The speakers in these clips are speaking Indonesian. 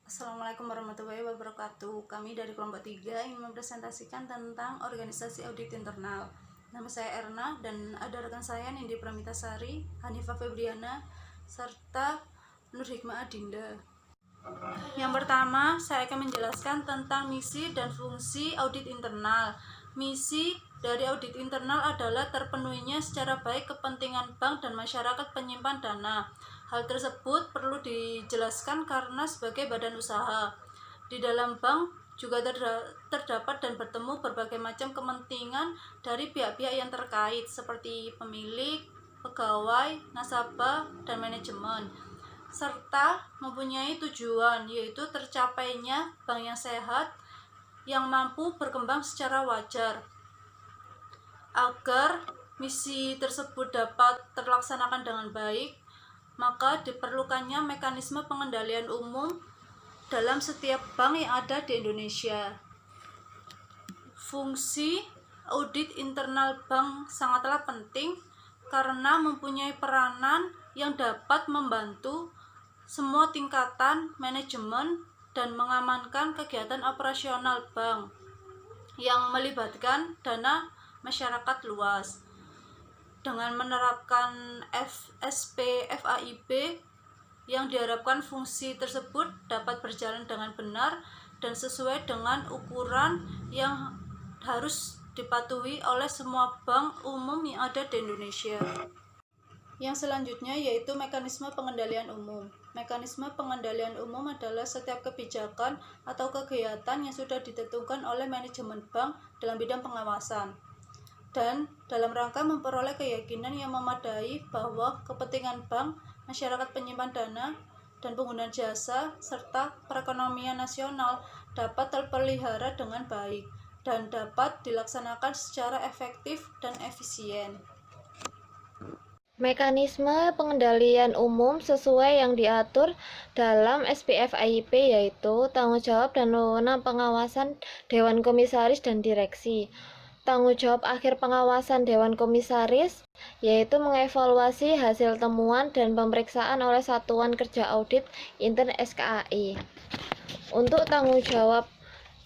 Assalamualaikum warahmatullahi wabarakatuh. Kami dari kelompok 3 ingin mempresentasikan tentang organisasi audit internal. Nama saya Erna dan ada rekan saya Nindi Pramitasari, Hanifah Febriana, serta Nur Hikmah Adinda. Yang pertama, saya akan menjelaskan tentang misi dan fungsi audit internal. Misi dari audit internal adalah terpenuhinya secara baik kepentingan bank dan masyarakat penyimpan dana. Hal tersebut perlu dijelaskan karena sebagai badan usaha. Di dalam bank juga terdapat dan bertemu berbagai macam kepentingan dari pihak-pihak yang terkait seperti pemilik, pegawai, nasabah, dan manajemen, serta mempunyai tujuan, yaitu tercapainya bank yang sehat yang mampu berkembang secara wajar. Agar misi tersebut dapat terlaksanakan dengan baik, maka diperlukannya mekanisme pengendalian umum dalam setiap bank yang ada di Indonesia. Fungsi audit internal bank sangatlah penting karena mempunyai peranan yang dapat membantu semua tingkatan manajemen dan mengamankan kegiatan operasional bank yang melibatkan dana masyarakat luas. Dengan menerapkan SPFAIB yang diharapkan fungsi tersebut dapat berjalan dengan benar dan sesuai dengan ukuran yang harus dipatuhi oleh semua bank umum yang ada di Indonesia. Yang selanjutnya yaitu mekanisme pengendalian umum. Mekanisme pengendalian umum adalah setiap kebijakan atau kegiatan yang sudah ditentukan oleh manajemen bank dalam bidang pengawasan dan dalam rangka memperoleh keyakinan yang memadai bahwa kepentingan bank, masyarakat penyimpan dana, dan pengguna jasa, serta perekonomian nasional dapat terpelihara dengan baik dan dapat dilaksanakan secara efektif dan efisien. Mekanisme pengendalian umum sesuai yang diatur dalam SPFAIP yaitu tanggung jawab dan wewenang pengawasan Dewan Komisaris dan Direksi. Tanggung jawab akhir pengawasan Dewan Komisaris yaitu mengevaluasi hasil temuan dan pemeriksaan oleh Satuan Kerja Audit Intern SKAI. Untuk tanggung jawab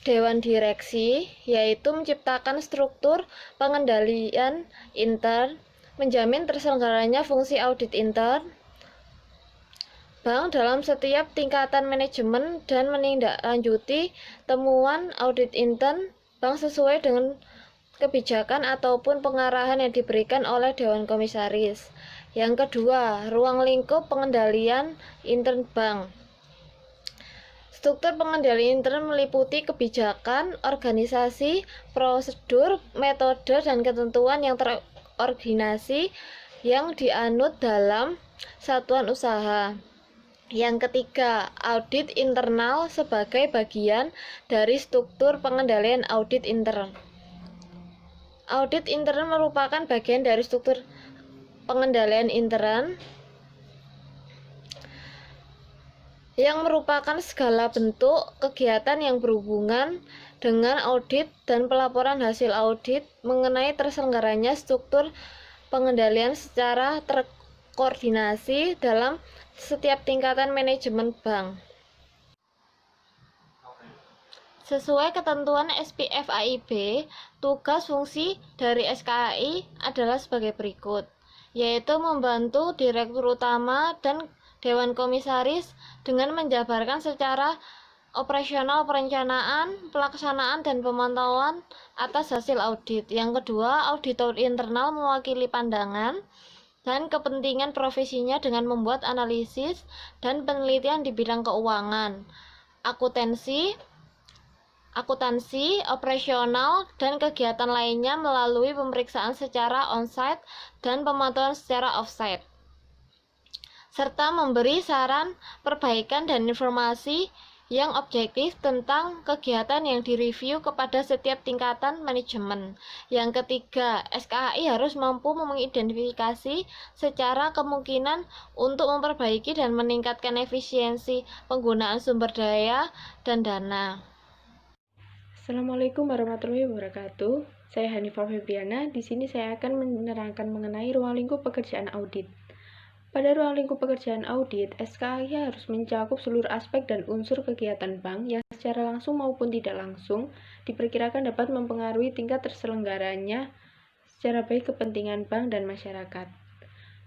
Dewan Direksi yaitu menciptakan struktur pengendalian intern, menjamin terselenggaranya fungsi audit intern bank dalam setiap tingkatan manajemen dan menindaklanjuti temuan audit intern bank sesuai dengan kebijakan ataupun pengarahan yang diberikan oleh Dewan Komisaris. Yang kedua, ruang lingkup pengendalian intern bank. Struktur pengendalian intern meliputi kebijakan, organisasi, prosedur, metode, dan ketentuan yang terkoordinasi yang dianut dalam satuan usaha. Yang ketiga, audit internal sebagai bagian dari struktur pengendalian audit intern. Audit intern merupakan bagian dari struktur pengendalian intern yang merupakan segala bentuk kegiatan yang berhubungan dengan audit dan pelaporan hasil audit mengenai terselenggaranya struktur pengendalian secara terkoordinasi dalam setiap tingkatan manajemen bank. Sesuai ketentuan SPFAIB, tugas fungsi dari SKAI adalah sebagai berikut, yaitu membantu Direktur Utama dan Dewan Komisaris dengan menjabarkan secara operasional perencanaan, pelaksanaan, dan pemantauan atas hasil audit. Yang kedua, auditor internal mewakili pandangan dan kepentingan profesinya dengan membuat analisis dan penelitian di bidang keuangan, akuntansi, operasional, dan kegiatan lainnya melalui pemeriksaan secara on-site dan pemantauan secara off-site, serta memberi saran, perbaikan, dan informasi yang objektif tentang kegiatan yang direview kepada setiap tingkatan manajemen. Yang ketiga, SKAI harus mampu mengidentifikasi secara kemungkinan untuk memperbaiki dan meningkatkan efisiensi penggunaan sumber daya dan dana. Assalamualaikum warahmatullahi wabarakatuh. Saya Hanifah Febriana. Di sini saya akan menerangkan mengenai ruang lingkup pekerjaan audit. Pada ruang lingkup pekerjaan audit, SKAI harus mencakup seluruh aspek dan unsur kegiatan bank yang secara langsung maupun tidak langsung diperkirakan dapat mempengaruhi tingkat terselenggaranya secara baik kepentingan bank dan masyarakat.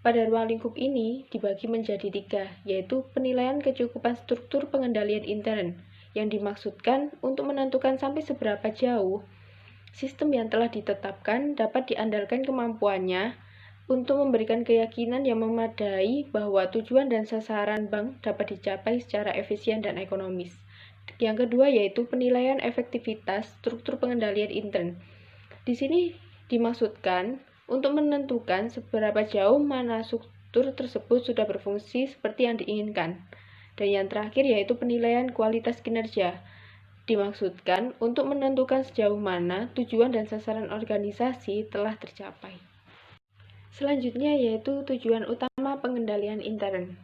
Pada ruang lingkup ini dibagi menjadi 3, yaitu penilaian kecukupan struktur pengendalian intern, yang dimaksudkan untuk menentukan sampai seberapa jauh sistem yang telah ditetapkan dapat diandalkan kemampuannya untuk memberikan keyakinan yang memadai bahwa tujuan dan sasaran bank dapat dicapai secara efisien dan ekonomis. Yang kedua yaitu penilaian efektivitas struktur pengendalian intern. Di sini dimaksudkan untuk menentukan seberapa jauh mana struktur tersebut sudah berfungsi seperti yang diinginkan. Dan yang terakhir yaitu penilaian kualitas kinerja. Dimaksudkan untuk menentukan sejauh mana tujuan dan sasaran organisasi telah tercapai. Selanjutnya yaitu tujuan utama pengendalian intern.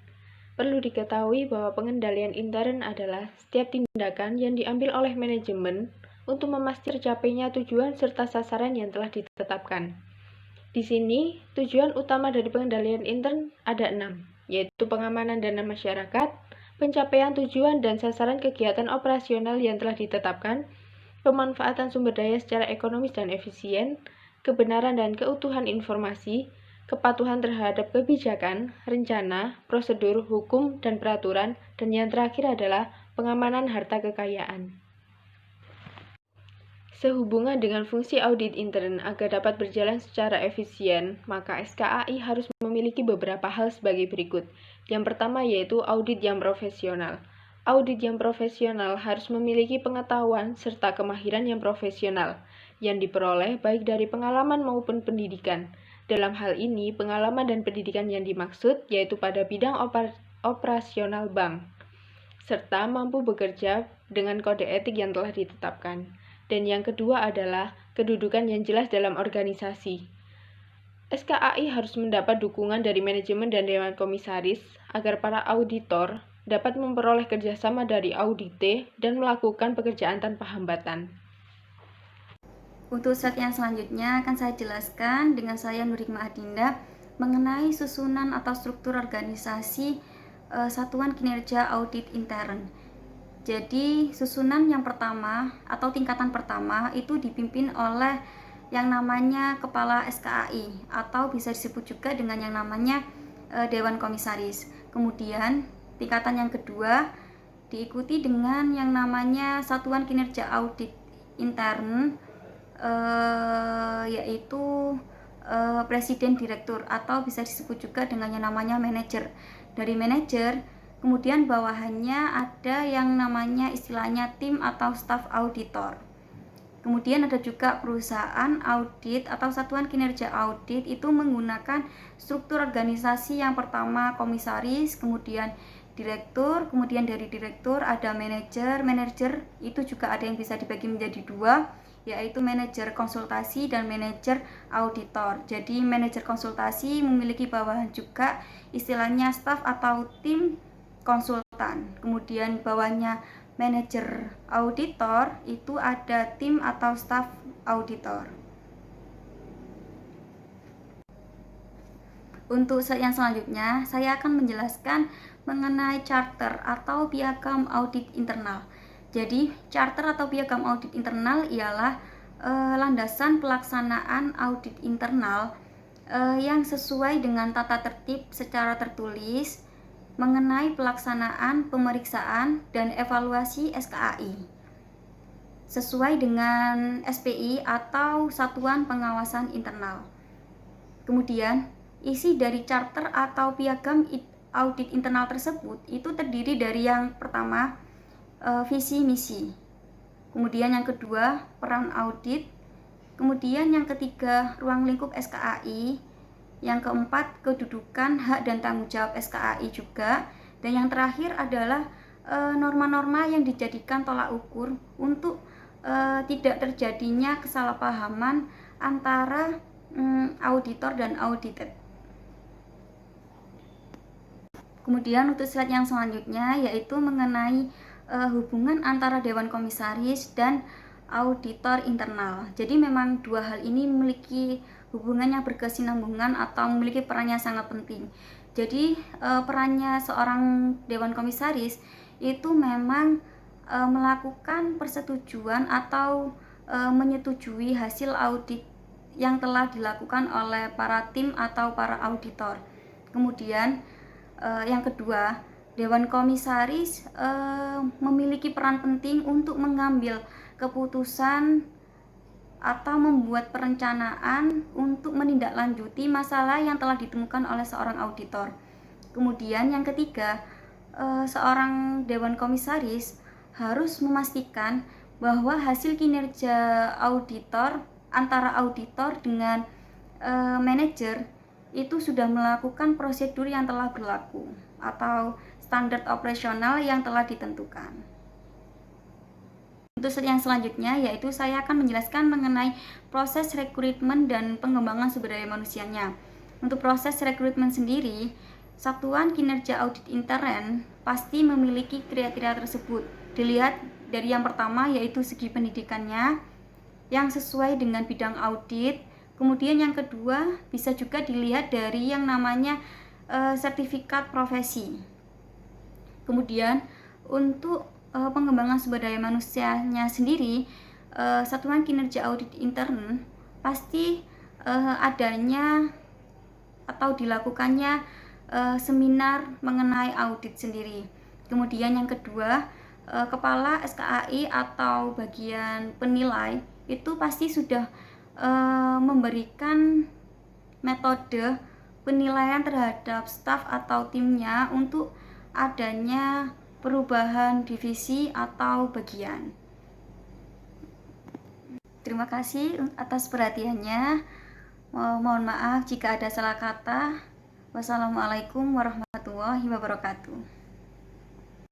Perlu diketahui bahwa pengendalian intern adalah setiap tindakan yang diambil oleh manajemen untuk memastikan tercapainya tujuan serta sasaran yang telah ditetapkan. Di sini, tujuan utama dari pengendalian intern ada 6, yaitu pengamanan dana masyarakat, pencapaian tujuan dan sasaran kegiatan operasional yang telah ditetapkan, pemanfaatan sumber daya secara ekonomis dan efisien, kebenaran dan keutuhan informasi, kepatuhan terhadap kebijakan, rencana, prosedur, hukum, dan peraturan, dan yang terakhir adalah pengamanan harta kekayaan. Sehubungan dengan fungsi audit intern agar dapat berjalan secara efisien, maka SKAI harus memiliki beberapa hal sebagai berikut. Yang pertama yaitu audit yang profesional. Audit yang profesional harus memiliki pengetahuan serta kemahiran yang profesional, yang diperoleh baik dari pengalaman maupun pendidikan. Dalam hal ini, pengalaman dan pendidikan yang dimaksud yaitu pada bidang operasional bank, serta mampu bekerja dengan kode etik yang telah ditetapkan. Dan yang kedua adalah kedudukan yang jelas dalam organisasi. SKAI harus mendapat dukungan dari manajemen dan dewan komisaris agar para auditor dapat memperoleh kerjasama dari audite dan melakukan pekerjaan tanpa hambatan. Untuk slide yang selanjutnya akan saya jelaskan dengan saya Nurikma Adinda mengenai susunan atau struktur organisasi Satuan Kinerja Audit Intern. Jadi susunan yang pertama atau tingkatan pertama itu dipimpin oleh yang namanya Kepala SKAI atau bisa disebut juga dengan yang namanya Dewan Komisaris. Kemudian tingkatan yang kedua diikuti dengan yang namanya Satuan Kinerja Audit Intern, yaitu presiden direktur atau bisa disebut juga dengan yang namanya manajer. Dari manajer kemudian bawahannya ada yang namanya istilahnya tim atau staf auditor. Kemudian ada juga perusahaan audit atau satuan kinerja audit itu menggunakan struktur organisasi yang pertama komisaris, kemudian direktur, kemudian dari direktur ada manajer. Manajer itu juga ada yang bisa dibagi menjadi 2, yaitu manajer konsultasi dan manajer auditor. Jadi manajer konsultasi memiliki bawahan juga istilahnya staf atau tim konsultan. Kemudian bawahnya manajer auditor itu ada tim atau staf auditor. Untuk yang selanjutnya saya akan menjelaskan mengenai charter atau piagam audit internal. Jadi charter atau piagam audit internal ialah landasan pelaksanaan audit internal yang sesuai dengan tata tertib secara tertulis mengenai pelaksanaan pemeriksaan dan evaluasi SKAI sesuai dengan SPI atau Satuan Pengawasan Internal. Kemudian isi dari charter atau piagam audit internal tersebut itu terdiri dari yang pertama visi misi, kemudian yang kedua peran audit, kemudian yang ketiga ruang lingkup SKAI, yang keempat kedudukan hak dan tanggung jawab SKAI juga, dan yang terakhir adalah norma-norma yang dijadikan tolak ukur untuk tidak terjadinya kesalahpahaman antara auditor dan audited. Kemudian untuk slide yang selanjutnya yaitu mengenai hubungan antara Dewan Komisaris dan auditor internal. Jadi memang dua hal ini memiliki hubungan yang berkesinambungan atau memiliki peran yang sangat penting. Jadi perannya seorang dewan komisaris itu memang melakukan persetujuan atau menyetujui hasil audit yang telah dilakukan oleh para tim atau para auditor. Kemudian yang kedua, dewan komisaris memiliki peran penting untuk mengambil keputusan atau membuat perencanaan untuk menindaklanjuti masalah yang telah ditemukan oleh seorang auditor. Kemudian yang ketiga, seorang dewan komisaris harus memastikan bahwa hasil kinerja auditor antara auditor dengan manajer itu sudah melakukan prosedur yang telah berlaku atau standar operasional yang telah ditentukan. Untuk yang selanjutnya yaitu saya akan menjelaskan mengenai proses rekrutmen dan pengembangan sumber daya manusianya. Untuk proses rekrutmen sendiri, satuan kinerja audit intern pasti memiliki kriteria tersebut. Dilihat dari yang pertama yaitu segi pendidikannya yang sesuai dengan bidang audit. Kemudian yang kedua bisa juga dilihat dari yang namanya sertifikat profesi. Kemudian untuk pengembangan sumber daya manusianya sendiri, satuan kinerja audit intern pasti adanya atau dilakukannya seminar mengenai audit sendiri. Kemudian yang kedua, kepala SKAI atau bagian penilai itu pasti sudah memberikan metode penilaian terhadap staf atau timnya untuk adanya perubahan divisi atau bagian. Terima kasih atas perhatiannya. Mohon maaf jika ada salah kata. Wassalamualaikum warahmatullahi wabarakatuh.